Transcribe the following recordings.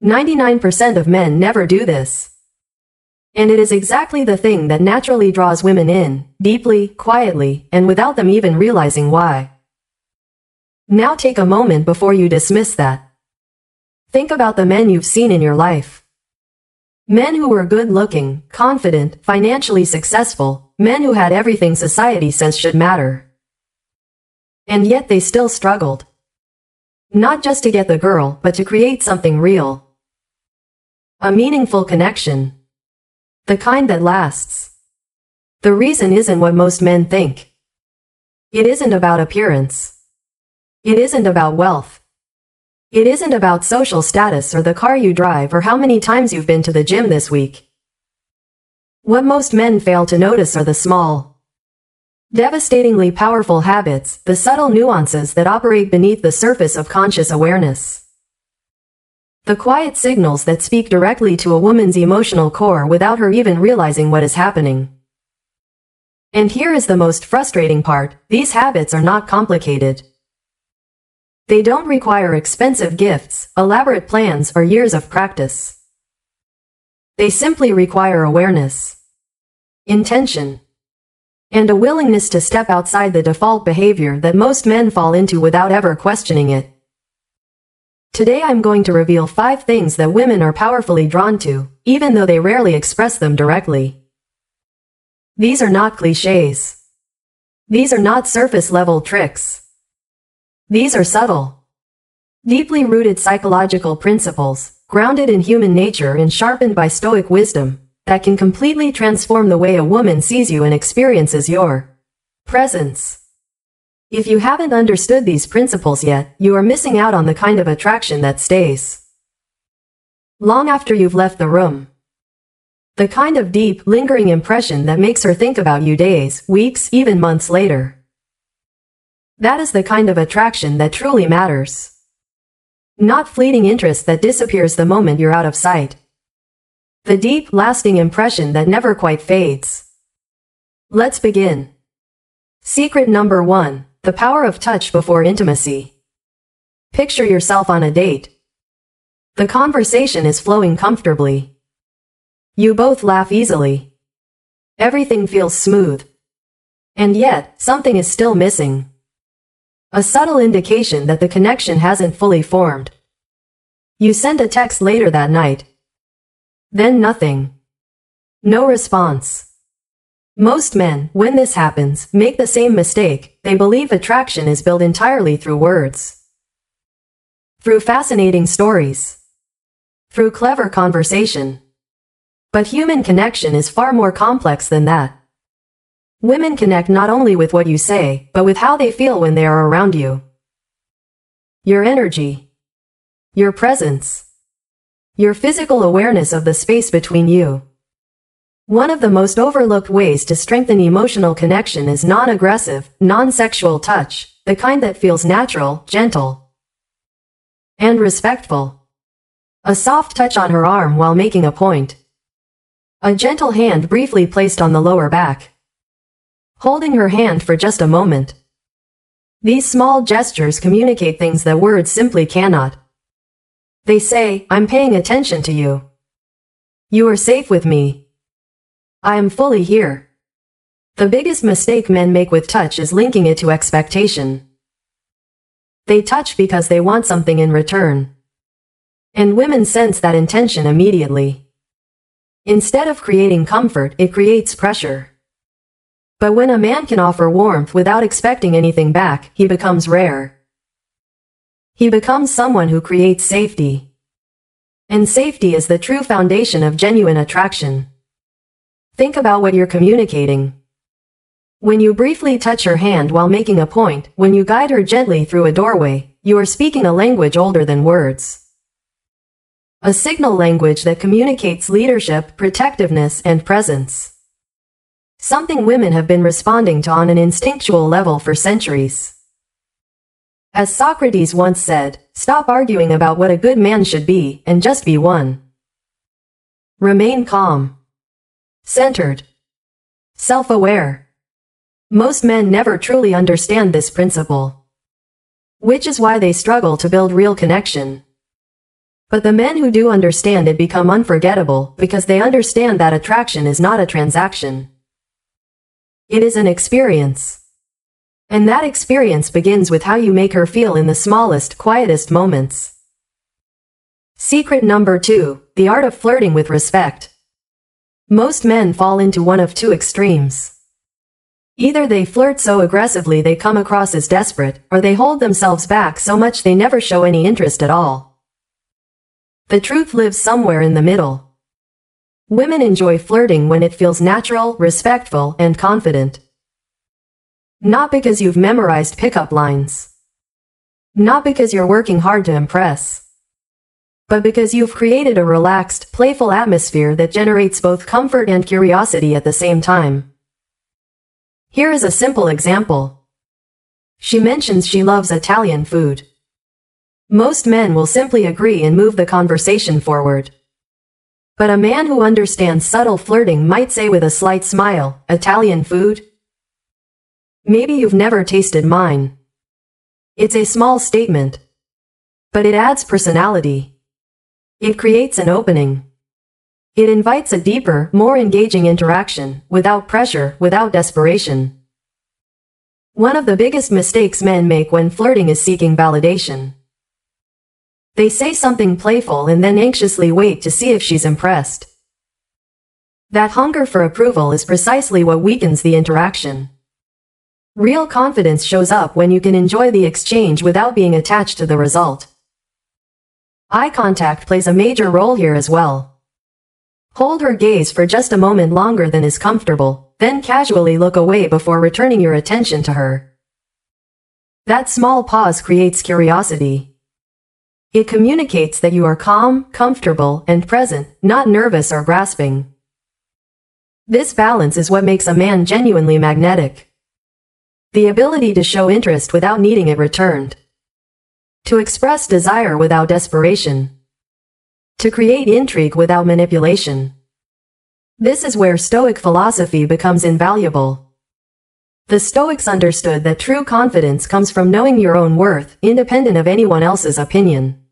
99% of men never do this. And it is exactly the thing that naturally draws women in, deeply, quietly, and without them even realizing why. Now take a moment before you dismiss that. Think about the men you've seen in your life. Men who were good-looking, confident, financially successful, men who had everything society says should matter. And yet they still struggled. Not just to get the girl, but to create something real. A meaningful connection. The kind that lasts. The reason isn't what most men think. It isn't about appearance. It isn't about wealth. It isn't about social status or the car you drive or how many times you've been to the gym this week. What most men fail to notice are the small, devastatingly powerful habits, the subtle nuances that operate beneath the surface of conscious awareness. The quiet signals that speak directly to a woman's emotional core without her even realizing what is happening. And here is the most frustrating part: these habits are not complicated. They don't require expensive gifts, elaborate plans, or years of practice. They simply require awareness, intention, and a willingness to step outside the default behavior that most men fall into without ever questioning it. Today I'm going to reveal 5 things that women are powerfully drawn to, even though they rarely express them directly. These are not clichés. These are not surface-level tricks. These are subtle, deeply rooted psychological principles, grounded in human nature and sharpened by Stoic wisdom, that can completely transform the way a woman sees you and experiences your presence. If you haven't understood these principles yet, you are missing out on the kind of attraction that stays long after you've left the room. The kind of deep, lingering impression that makes her think about you days, weeks, even months later. That is the kind of attraction that truly matters. Not fleeting interest that disappears the moment you're out of sight. The deep, lasting impression that never quite fades. Let's begin. Secret number 1. The power of touch before intimacy. Picture yourself on a date. The conversation is flowing comfortably. You both laugh easily. Everything feels smooth. And yet, something is still missing. A subtle indication that the connection hasn't fully formed. You send a text later that night. Then nothing. No response. Most men, when this happens, make the same mistake. They believe attraction is built entirely through words. Through fascinating stories. Through clever conversation. But human connection is far more complex than that. Women connect not only with what you say, but with how they feel when they are around you. Your energy. Your presence. Your physical awareness of the space between you. One of the most overlooked ways to strengthen emotional connection is non-aggressive, non-sexual touch, the kind that feels natural, gentle, and respectful. A soft touch on her arm while making a point. A gentle hand briefly placed on the lower back. Holding her hand for just a moment. These small gestures communicate things that words simply cannot. They say, I'm paying attention to you. You are safe with me. I am fully here. The biggest mistake men make with touch is linking it to expectation. They touch because they want something in return. And women sense that intention immediately. Instead of creating comfort, it creates pressure. But when a man can offer warmth without expecting anything back, he becomes rare. He becomes someone who creates safety. And safety is the true foundation of genuine attraction. Think about what you're communicating. When you briefly touch her hand while making a point, when you guide her gently through a doorway, you are speaking a language older than words. A signal language that communicates leadership, protectiveness, and presence. Something women have been responding to on an instinctual level for centuries. As Socrates once said, stop arguing about what a good man should be, and just be one. Remain calm. Centered. Self-aware. Most men never truly understand this principle. Which is why they struggle to build real connection. But the men who do understand it become unforgettable because they understand that attraction is not a transaction. It is an experience. And that experience begins with how you make her feel in the smallest, quietest moments. Secret number 2, the art of flirting with respect. Most men fall into one of two extremes. Either they flirt so aggressively they come across as desperate, or they hold themselves back so much they never show any interest at all. The truth lives somewhere in the middle. Women enjoy flirting when it feels natural, respectful, and confident. Not because you've memorized pickup lines. Not because you're working hard to impress. But because you've created a relaxed, playful atmosphere that generates both comfort and curiosity at the same time. Here is a simple example. She mentions she loves Italian food. Most men will simply agree and move the conversation forward. But a man who understands subtle flirting might say with a slight smile, "Italian food? Maybe you've never tasted mine." It's a small statement. But it adds personality. It creates an opening. It invites a deeper, more engaging interaction, without pressure, without desperation. One of the biggest mistakes men make when flirting is seeking validation. They say something playful and then anxiously wait to see if she's impressed. That hunger for approval is precisely what weakens the interaction. Real confidence shows up when you can enjoy the exchange without being attached to the result. Eye contact plays a major role here as well. Hold her gaze for just a moment longer than is comfortable, then casually look away before returning your attention to her. That small pause creates curiosity. It communicates that you are calm, comfortable, and present, not nervous or grasping. This balance is what makes a man genuinely magnetic. The ability to show interest without needing it returned. To express desire without desperation. To create intrigue without manipulation. This is where Stoic philosophy becomes invaluable. The Stoics understood that true confidence comes from knowing your own worth, independent of anyone else's opinion.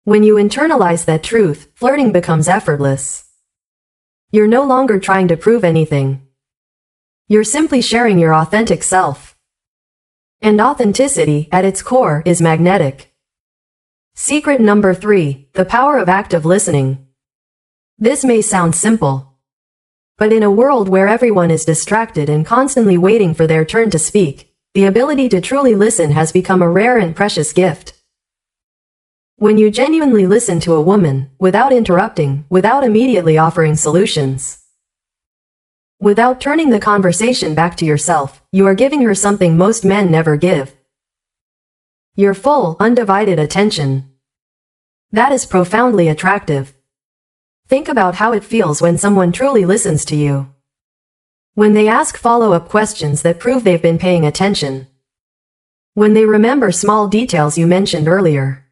When you internalize that truth, flirting becomes effortless. You're no longer trying to prove anything. You're simply sharing your authentic self. And authenticity, at its core, is magnetic. Secret number 3, the power of active listening. This may sound simple. But in a world where everyone is distracted and constantly waiting for their turn to speak, the ability to truly listen has become a rare and precious gift. When you genuinely listen to a woman, without interrupting, without immediately offering solutions, without turning the conversation back to yourself, you are giving her something most men never give. Your full, undivided attention. That is profoundly attractive. Think about how it feels when someone truly listens to you. When they ask follow-up questions that prove they've been paying attention. When they remember small details you mentioned earlier.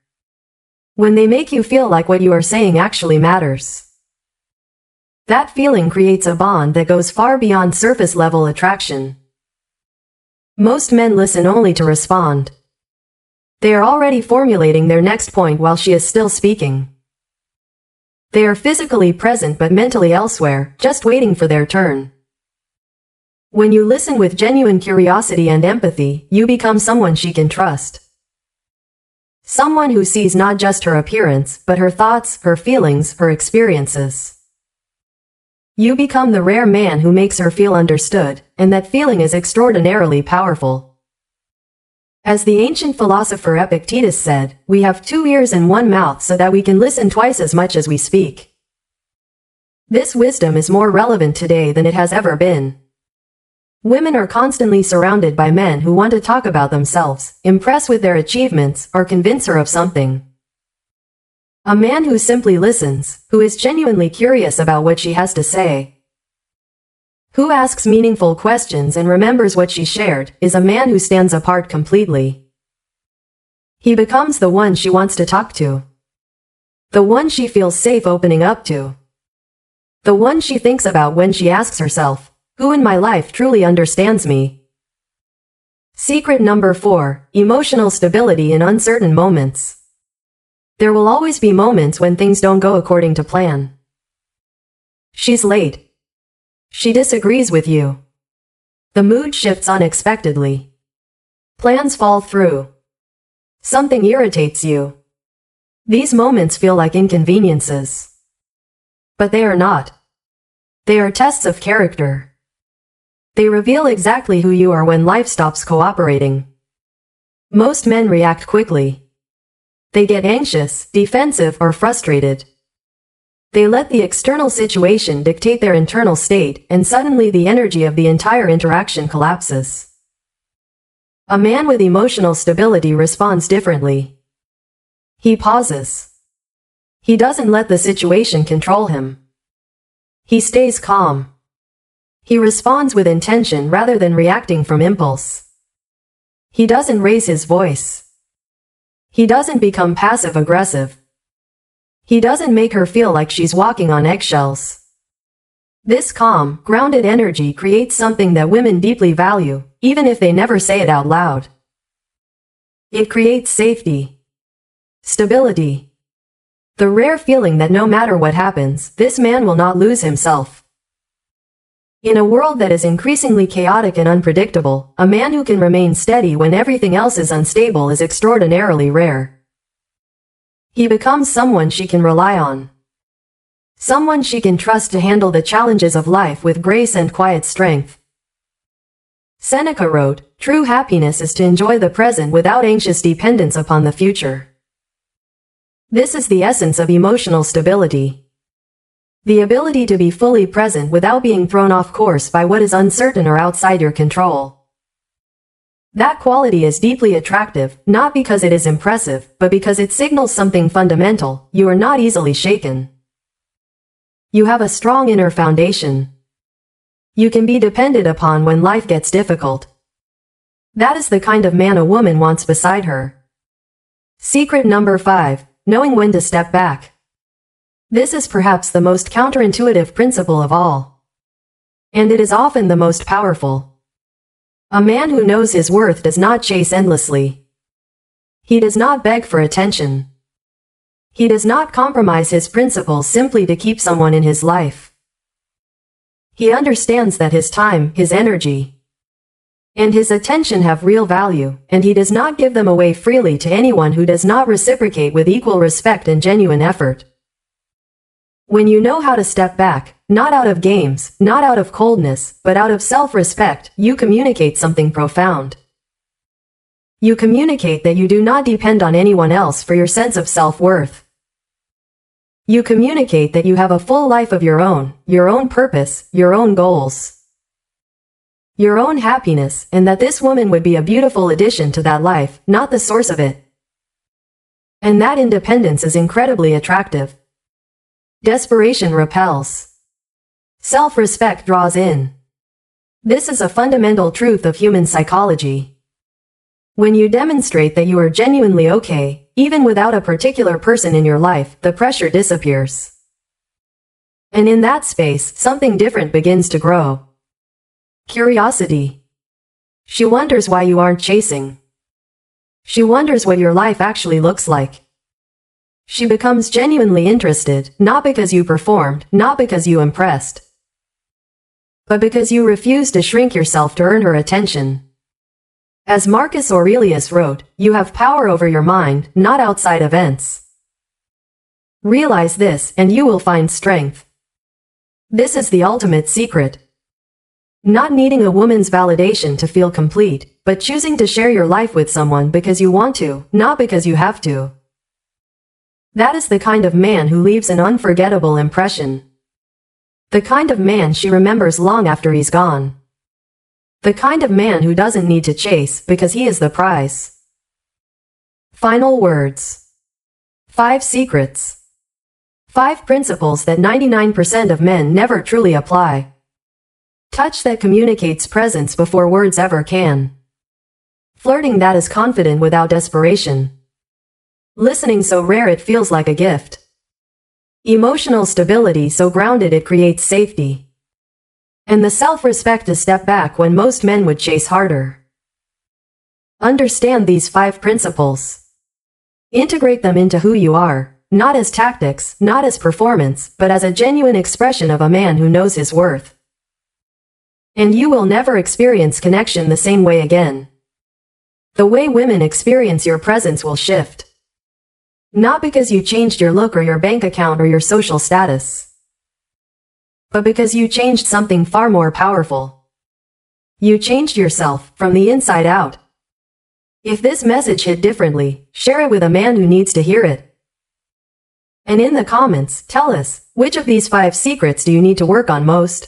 When they make you feel like what you are saying actually matters. That feeling creates a bond that goes far beyond surface-level attraction. Most men listen only to respond. They are already formulating their next point while she is still speaking. They are physically present but mentally elsewhere, just waiting for their turn. When you listen with genuine curiosity and empathy, you become someone she can trust. Someone who sees not just her appearance, but her thoughts, her feelings, her experiences. You become the rare man who makes her feel understood, and that feeling is extraordinarily powerful. As the ancient philosopher Epictetus said, we have 2 ears and 1 mouth so that we can listen twice as much as we speak. This wisdom is more relevant today than it has ever been. Women are constantly surrounded by men who want to talk about themselves, impress with their achievements, or convince her of something. A man who simply listens, who is genuinely curious about what she has to say, who asks meaningful questions and remembers what she shared, is a man who stands apart completely. He becomes the one she wants to talk to. The one she feels safe opening up to. The one she thinks about when she asks herself, who in my life truly understands me? Secret number 4, emotional stability in uncertain moments. There will always be moments when things don't go according to plan. She's late. She disagrees with you. The mood shifts unexpectedly. Plans fall through. Something irritates you. These moments feel like inconveniences. But they are not. They are tests of character. They reveal exactly who you are when life stops cooperating. Most men react quickly. They get anxious, defensive, or frustrated. They let the external situation dictate their internal state, and suddenly the energy of the entire interaction collapses. A man with emotional stability responds differently. He pauses. He doesn't let the situation control him. He stays calm. He responds with intention rather than reacting from impulse. He doesn't raise his voice. He doesn't become passive-aggressive. He doesn't make her feel like she's walking on eggshells. This calm, grounded energy creates something that women deeply value, even if they never say it out loud. It creates safety. Stability. The rare feeling that no matter what happens, this man will not lose himself. In a world that is increasingly chaotic and unpredictable, a man who can remain steady when everything else is unstable is extraordinarily rare. He becomes someone she can rely on. Someone she can trust to handle the challenges of life with grace and quiet strength. Seneca wrote, "True happiness is to enjoy the present without anxious dependence upon the future." This is the essence of emotional stability. The ability to be fully present without being thrown off course by what is uncertain or outside your control. That quality is deeply attractive, not because it is impressive, but because it signals something fundamental: you are not easily shaken. You have a strong inner foundation. You can be depended upon when life gets difficult. That is the kind of man a woman wants beside her. Secret number 5, knowing when to step back. This is perhaps the most counterintuitive principle of all. And it is often the most powerful. A man who knows his worth does not chase endlessly. He does not beg for attention. He does not compromise his principles simply to keep someone in his life. He understands that his time, his energy, and his attention have real value, and he does not give them away freely to anyone who does not reciprocate with equal respect and genuine effort. When you know how to step back, not out of games, not out of coldness, but out of self-respect, you communicate something profound. You communicate that you do not depend on anyone else for your sense of self-worth. You communicate that you have a full life of your own purpose, your own goals, your own happiness, and that this woman would be a beautiful addition to that life, not the source of it. And that independence is incredibly attractive. Desperation repels. Self-respect draws in. This is a fundamental truth of human psychology. When you demonstrate that you are genuinely okay, even without a particular person in your life, the pressure disappears. And in that space, something different begins to grow. Curiosity. She wonders why you aren't chasing. She wonders what your life actually looks like. She becomes genuinely interested, not because you performed, not because you impressed, but because you refused to shrink yourself to earn her attention. As Marcus Aurelius wrote, you have power over your mind, not outside events. Realize this, and you will find strength. This is the ultimate secret. Not needing a woman's validation to feel complete, but choosing to share your life with someone because you want to, not because you have to. That is the kind of man who leaves an unforgettable impression. The kind of man she remembers long after he's gone. The kind of man who doesn't need to chase because he is the prize. Final words. 5 secrets. 5 principles that 99% of men never truly apply. Touch that communicates presence before words ever can. Flirting that is confident without desperation. Listening so rare it feels like a gift. Emotional stability so grounded it creates safety. And the self-respect to step back when most men would chase harder. Understand these 5 principles. Integrate them into who you are, not as tactics, not as performance, but as a genuine expression of a man who knows his worth. And you will never experience connection the same way again. The way women experience your presence will shift. Not because you changed your look or your bank account or your social status, but because you changed something far more powerful. You changed yourself from the inside out. If this message hit differently, share it with a man who needs to hear it. And in the comments, tell us, which of these 5 secrets do you need to work on most?